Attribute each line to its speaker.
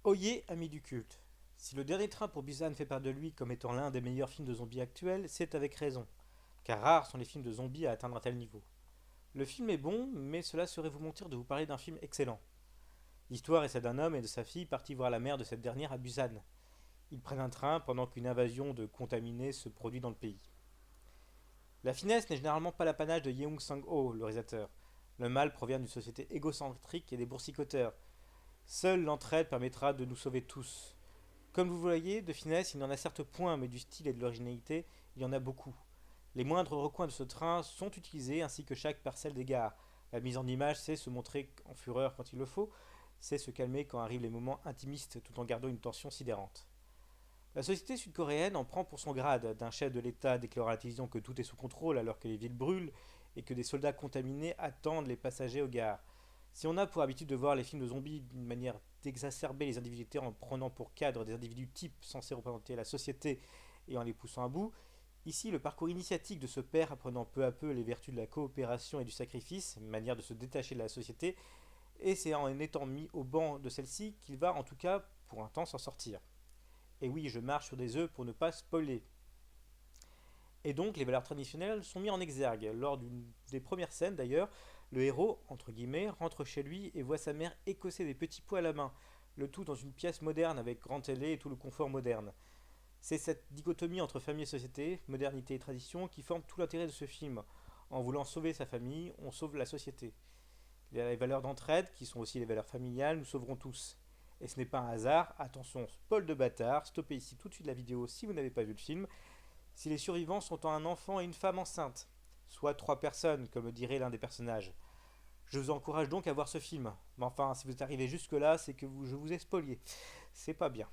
Speaker 1: Oyez, ami du culte. Si le dernier train pour Busan fait part de lui comme étant l'un des meilleurs films de zombies actuels, c'est avec raison, car rares sont les films de zombies à atteindre un tel niveau. Le film est bon, mais cela serait vous mentir de vous parler d'un film excellent. L'histoire est celle d'un homme et de sa fille partis voir la mère de cette dernière à Busan. Ils prennent un train pendant qu'une invasion de contaminés se produit dans le pays. La finesse n'est généralement pas l'apanage de Yeong Sang-ho, le réalisateur. Le mal provient d'une société égocentrique et des boursicoteurs. Seule l'entraide permettra de nous sauver tous. Comme vous voyez, de finesse, il n'y en a certes point, mais du style et de l'originalité, il y en a beaucoup. Les moindres recoins de ce train sont utilisés, ainsi que chaque parcelle des gares. La mise en image sait se montrer en fureur quand il le faut, sait se calmer quand arrivent les moments intimistes tout en gardant une tension sidérante. La société sud-coréenne en prend pour son grade, d'un chef de l'État déclarant à la télévision que tout est sous contrôle alors que les villes brûlent et que des soldats contaminés attendent les passagers aux gares. Si on a pour habitude de voir les films de zombies d'une manière d'exacerber les individualités en prenant pour cadre des individus types censés représenter la société et en les poussant à bout, ici le parcours initiatique de ce père apprenant peu à peu les vertus de la coopération et du sacrifice, une manière de se détacher de la société, et c'est en étant mis au banc de celle-ci qu'il va en tout cas pour un temps s'en sortir. Et oui, je marche sur des œufs pour ne pas spoiler. Et donc, les valeurs traditionnelles sont mises en exergue. Lors d'une des premières scènes, d'ailleurs, le héros, entre guillemets, rentre chez lui et voit sa mère écosser des petits pois à la main, le tout dans une pièce moderne avec grande télé et tout le confort moderne. C'est cette dichotomie entre famille et société, modernité et tradition, qui forme tout l'intérêt de ce film. En voulant sauver sa famille, on sauve la société. Les valeurs d'entraide, qui sont aussi les valeurs familiales, nous sauverons tous. Et ce n'est pas un hasard, attention, spoil de bâtard, stoppez ici tout de suite la vidéo si vous n'avez pas vu le film. Si les survivants sont un enfant et une femme enceinte, soit trois personnes, comme dirait l'un des personnages. Je vous encourage donc à voir ce film. Mais enfin, si vous êtes arrivé jusque-là, c'est que je vous ai spolié. C'est pas bien.